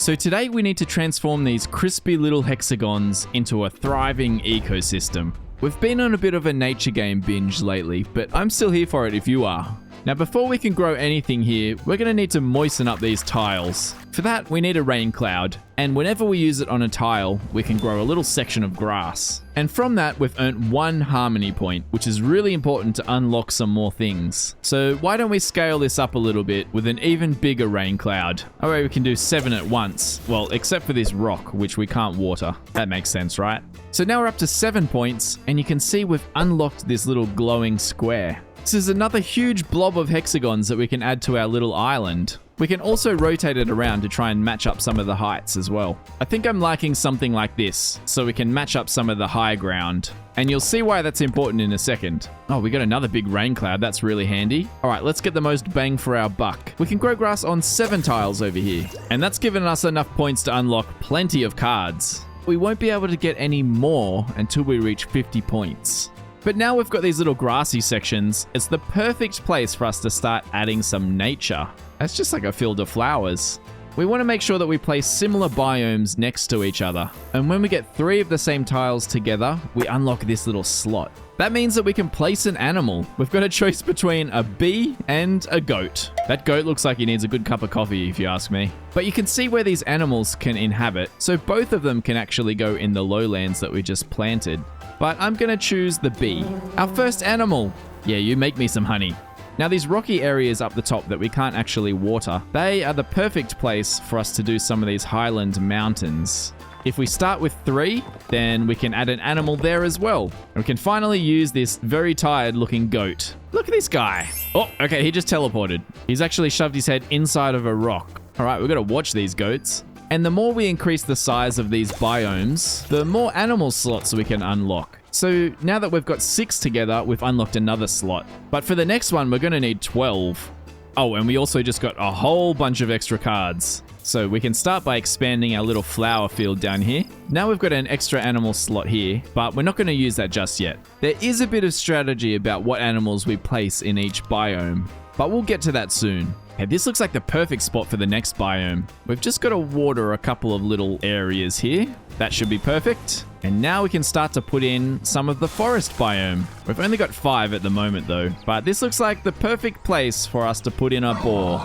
So today we need to transform these crispy little hexagons into a thriving ecosystem. We've been on a bit of a nature game binge lately, but I'm still here for it if you are. Now before we can grow anything here, we're going to need to moisten up these tiles. For that, we need a rain cloud, and whenever we use it on a tile, we can grow a little section of grass. And from that, we've earned 1 harmony point, which is really important to unlock some more things. So why don't we scale this up a little bit with an even bigger rain cloud? Alright, we can do 7 at once. Well, except for this rock, which we can't water. That makes sense, right? So now we're up to 7 points, and you can see we've unlocked this little glowing square. This is another huge blob of hexagons that we can add to our little island. We can also rotate it around to try and match up some of the heights as well. I think I'm liking something like this, so we can match up some of the high ground. And you'll see why that's important in a second. Oh, we got another big rain cloud, that's really handy. Alright, let's get the most bang for our buck. We can grow grass on 7 tiles over here. And that's given us enough points to unlock plenty of cards. We won't be able to get any more until we reach 50 points. But now we've got these little grassy sections, it's the perfect place for us to start adding some nature. That's just like a field of flowers. We want to make sure that we place similar biomes next to each other. And when we get 3 of the same tiles together, we unlock this little slot. That means that we can place an animal. We've got a choice between a bee and a goat. That goat looks like he needs a good cup of coffee, if you ask me. But you can see where these animals can inhabit, so both of them can actually go in the lowlands that we just planted. But I'm gonna choose the bee. Our first animal. Yeah, you make me some honey. Now these rocky areas up the top that we can't actually water, they are the perfect place for us to do some of these highland mountains. If we start with 3, then we can add an animal there as well. And we can finally use this very tired looking goat. Look at this guy. Oh, okay, he just teleported. He's actually shoved his head inside of a rock. All right, we've got to watch these goats. And the more we increase the size of these biomes, the more animal slots we can unlock. So now that we've got 6 together, we've unlocked another slot. But for the next one, we're going to need 12. Oh, and we also just got a whole bunch of extra cards. So we can start by expanding our little flower field down here. Now we've got an extra animal slot here, but we're not going to use that just yet. There is a bit of strategy about what animals we place in each biome, but we'll get to that soon. Hey, this looks like the perfect spot for the next biome. We've just got to water a couple of little areas here. That should be perfect. And now we can start to put in some of the forest biome. We've only got 5 at the moment though, but this looks like the perfect place for us to put in a boar.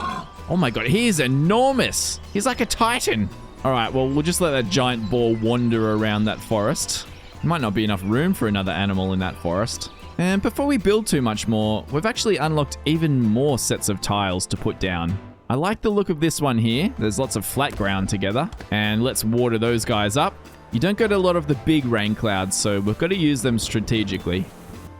Oh my god, he is enormous. He's like a titan. All right, well, we'll just let that giant boar wander around that forest. Might not be enough room for another animal in that forest. And before we build too much more, we've actually unlocked even more sets of tiles to put down. I like the look of this one here. There's lots of flat ground together. And let's water those guys up. You don't get a lot of the big rain clouds, so we've got to use them strategically.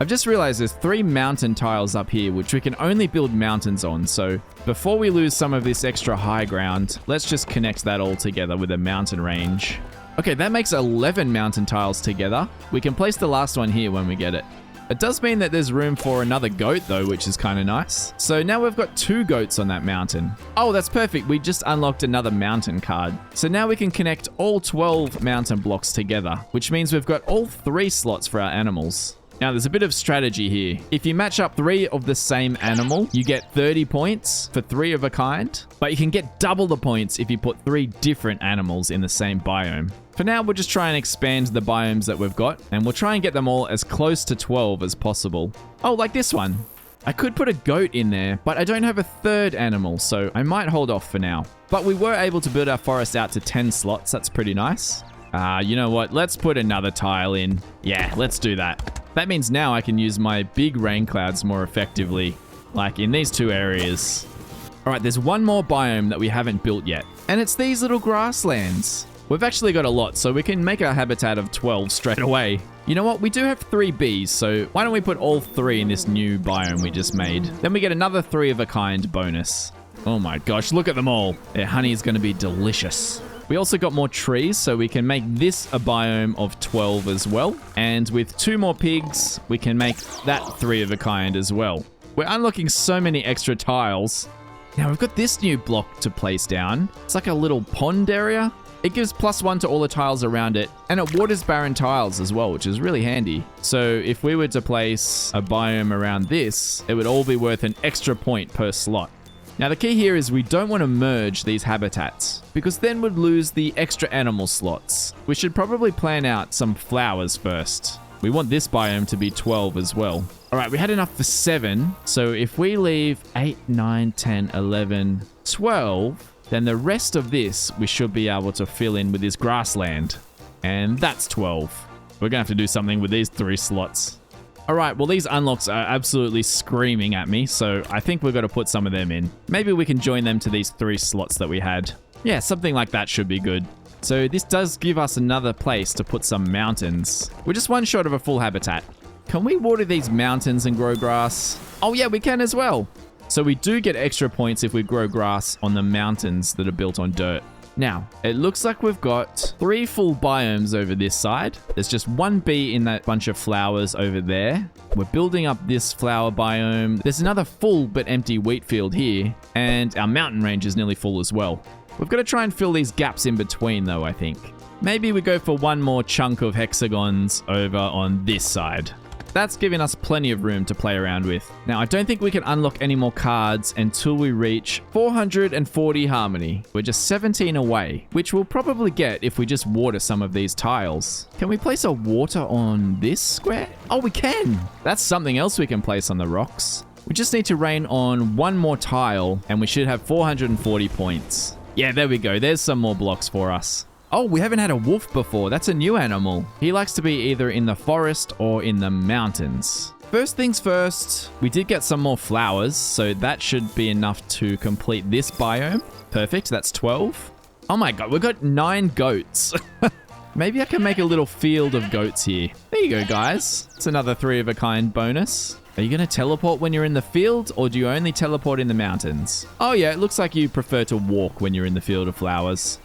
I've just realized there's 3 mountain tiles up here, which we can only build mountains on. So before we lose some of this extra high ground, let's just connect that all together with a mountain range. Okay, that makes 11 mountain tiles together. We can place the last one here when we get it. It does mean that there's room for another goat though, which is kind of nice. So now we've got 2 goats on that mountain. Oh, that's perfect. We just unlocked another mountain card. So now we can connect all 12 mountain blocks together, which means we've got all 3 slots for our animals. Now there's a bit of strategy here. If you match up 3 of the same animal, you get 30 points for 3 of a kind, but you can get double the points if you put 3 different animals in the same biome. For now, we'll just try and expand the biomes that we've got, and we'll try and get them all as close to 12 as possible. Oh, like this one. I could put a goat in there, but I don't have a 3rd animal, so I might hold off for now. But we were able to build our forest out to 10 slots. That's pretty nice. You know what? Let's put another tile in. Yeah, let's do that. That means now I can use my big rain clouds more effectively, like in these 2 areas. All right, there's one more biome that we haven't built yet, and it's these little grasslands. We've actually got a lot, so we can make our habitat of 12 straight away. You know what? We do have 3 bees, so why don't we put all 3 in this new biome we just made? Then we get another 3 of a kind bonus. Oh my gosh, look at them all. Their honey is going to be delicious. We also got more trees, so we can make this a biome of 12 as well. And with 2 more pigs, we can make that 3 of a kind as well. We're unlocking so many extra tiles. Now we've got this new block to place down. It's like a little pond area. It gives +1 to all the tiles around it, and it waters barren tiles as well, which is really handy. So if we were to place a biome around this, it would all be worth an extra point per slot. Now the key here is we don't want to merge these habitats because then we'd lose the extra animal slots. We should probably plan out some flowers first. We want this biome to be 12 as well. All right, we had enough for 7. So if we leave 8, 9, 10, 11, 12, then the rest of this we should be able to fill in with this grassland. And that's 12. We're gonna have to do something with these 3 slots. All right, well, these unlocks are absolutely screaming at me, so I think we've got to put some of them in. Maybe we can join them to these 3 slots that we had. Yeah, something like that should be good. So this does give us another place to put some mountains. We're just one short of a full habitat. Can we water these mountains and grow grass? Oh yeah, we can as well. So we do get extra points if we grow grass on the mountains that are built on dirt. Now, it looks like we've got 3 full biomes over this side. There's just 1 bee in that bunch of flowers over there. We're building up this flower biome. There's another full but empty wheat field here. And our mountain range is nearly full as well. We've got to try and fill these gaps in between though, I think. Maybe we go for 1 more chunk of hexagons over on this side. That's giving us plenty of room to play around with. Now, I don't think we can unlock any more cards until we reach 440 harmony. We're just 17 away, which we'll probably get if we just water some of these tiles. Can we place a water on this square? Oh, we can! That's something else we can place on the rocks. We just need to rain on 1 more tile, and we should have 440 points. Yeah, there we go. There's some more blocks for us. Oh, we haven't had a wolf before. That's a new animal. He likes to be either in the forest or in the mountains. First things first, we did get some more flowers, so that should be enough to complete this biome. Perfect, that's 12. Oh my god, we've got 9 goats. Maybe I can make a little field of goats here. There you go, guys. It's another 3 of a kind bonus. Are you going to teleport when you're in the field, or do you only teleport in the mountains? Oh yeah, it looks like you prefer to walk when you're in the field of flowers.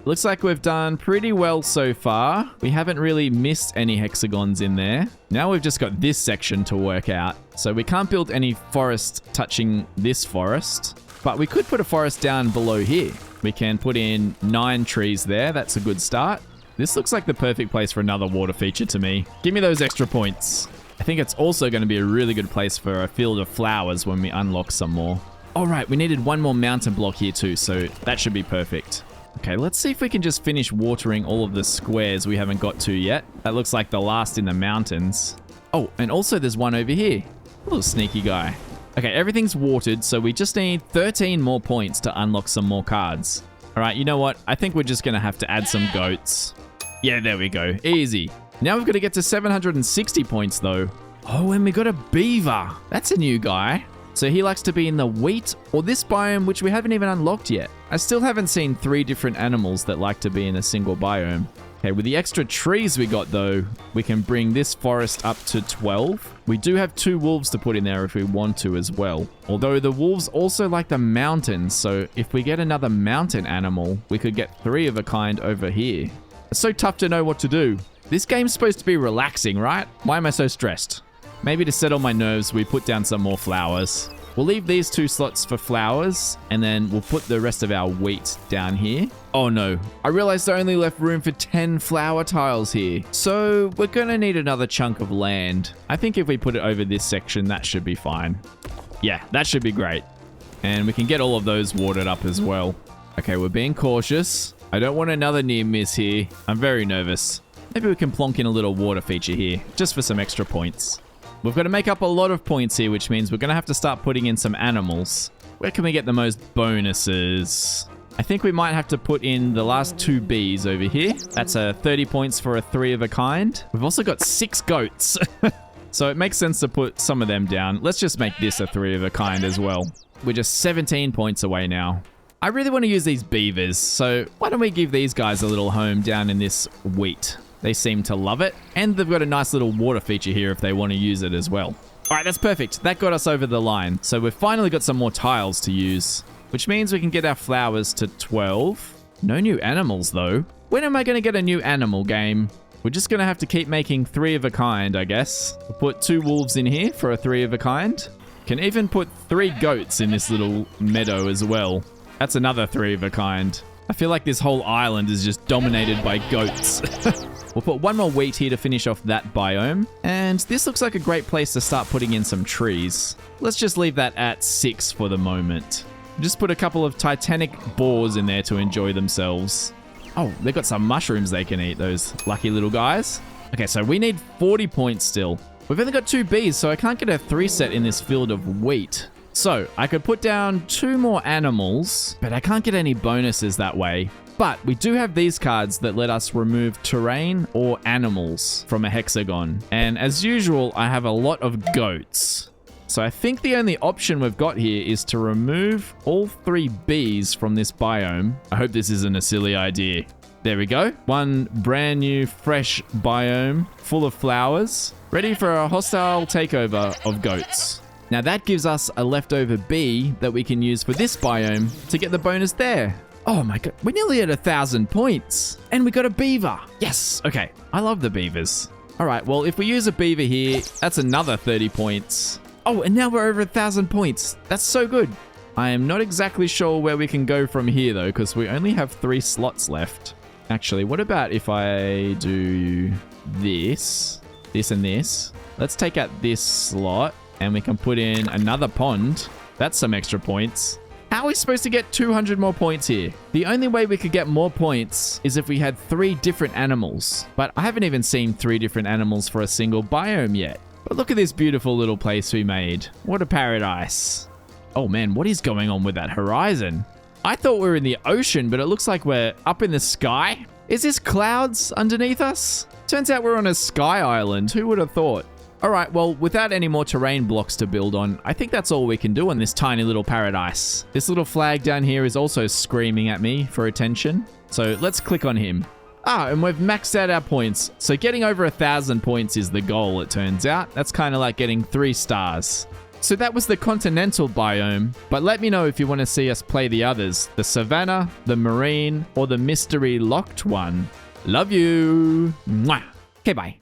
Looks like we've done pretty well so far. We haven't really missed any hexagons in there. Now we've just got this section to work out. So we can't build any forest touching this forest, but we could put a forest down below here. We can put in 9 trees there. That's a good start. This looks like the perfect place for another water feature to me. Give me those extra points. I think it's also going to be a really good place for a field of flowers when we unlock some more. All right, we needed 1 more mountain block here too, so that should be perfect. Okay, let's see if we can just finish watering all of the squares we haven't got to yet. That looks like the last in the mountains. Oh, and also there's one over here. A little sneaky guy. Okay, everything's watered, so we just need 13 more points to unlock some more cards. All right, you know what? I think we're just going to have to add some goats. Yeah, there we go. Easy. Now we've got to get to 760 points, though. Oh, and we got a beaver. That's a new guy. So he likes to be in the wheat or this biome, which we haven't even unlocked yet. I still haven't seen 3 different animals that like to be in a single biome. Okay, with the extra trees we got though, we can bring this forest up to 12. We do have 2 wolves to put in there if we want to as well. Although the wolves also like the mountains, so if we get another mountain animal, we could get 3 of a kind over here. It's so tough to know what to do. This game's supposed to be relaxing, right? Why am I so stressed? Maybe to settle my nerves, we put down some more flowers. We'll leave these 2 slots for flowers, and then we'll put the rest of our wheat down here. Oh no, I realized I only left room for 10 flower tiles here. So we're gonna need another chunk of land. I think if we put it over this section, that should be fine. Yeah, that should be great. And we can get all of those watered up as well. Okay, we're being cautious. I don't want another near miss here. I'm very nervous. Maybe we can plonk in a little water feature here, just for some extra points. We've got to make up a lot of points here, which means we're going to have to start putting in some animals. Where can we get the most bonuses? I think we might have to put in the last 2 bees over here. That's 30 points for a 3 of a kind. We've also got 6 goats. So it makes sense to put some of them down. Let's just make this a 3 of a kind as well. We're just 17 points away now. I really want to use these beavers, so why don't we give these guys a little home down in this wheat? They seem to love it, and they've got a nice little water feature here if they want to use it as well. All right, that's perfect. That got us over the line. So we've finally got some more tiles to use, which means we can get our flowers to 12. No new animals, though. When am I going to get a new animal game? We're just going to have to keep making 3 of a kind, I guess. We'll put 2 wolves in here for a 3 of a kind. Can even put 3 goats in this little meadow as well. That's another 3 of a kind. I feel like this whole island is just dominated by goats. We'll put 1 more wheat here to finish off that biome. And this looks like a great place to start putting in some trees. Let's just leave that at 6 for the moment. Just put a couple of titanic boars in there to enjoy themselves. Oh, they've got some mushrooms they can eat, those lucky little guys. Okay, so we need 40 points still. We've only got 2 bees, so I can't get a 3 set in this field of wheat. So I could put down 2 more animals, but I can't get any bonuses that way. But we do have these cards that let us remove terrain or animals from a hexagon. And as usual, I have a lot of goats. So I think the only option we've got here is to remove all 3 bees from this biome. I hope this isn't a silly idea. There we go. One brand new fresh biome full of flowers, ready for a hostile takeover of goats. Now that gives us a leftover bee that we can use for this biome to get the bonus there. Oh my god, we're nearly at 1,000 points. And we got a beaver. Yes, okay. I love the beavers. All right, well, if we use a beaver here, that's another 30 points. Oh, and now we're over 1,000 points. That's so good. I am not exactly sure where we can go from here, though, because we only have 3 slots left. Actually, what about if I do this, this, and this? Let's take out this slot, and we can put in another pond. That's some extra points. How are we supposed to get 200 more points here? The only way we could get more points is if we had 3 different animals. But I haven't even seen 3 different animals for a single biome yet. But look at this beautiful little place we made. What a paradise. Oh man, what is going on with that horizon? I thought we were in the ocean, but it looks like we're up in the sky. Is this clouds underneath us? Turns out we're on a sky island. Who would have thought? All right, well, without any more terrain blocks to build on, I think that's all we can do on this tiny little paradise. This little flag down here is also screaming at me for attention. So let's click on him. Ah, and we've maxed out our points. So getting over 1,000 points is the goal, it turns out. That's kind of like getting 3 stars. So that was the continental biome, but let me know if you want to see us play the others, the savanna, the marine, or the mystery locked one. Love you. Mwah. Okay, bye.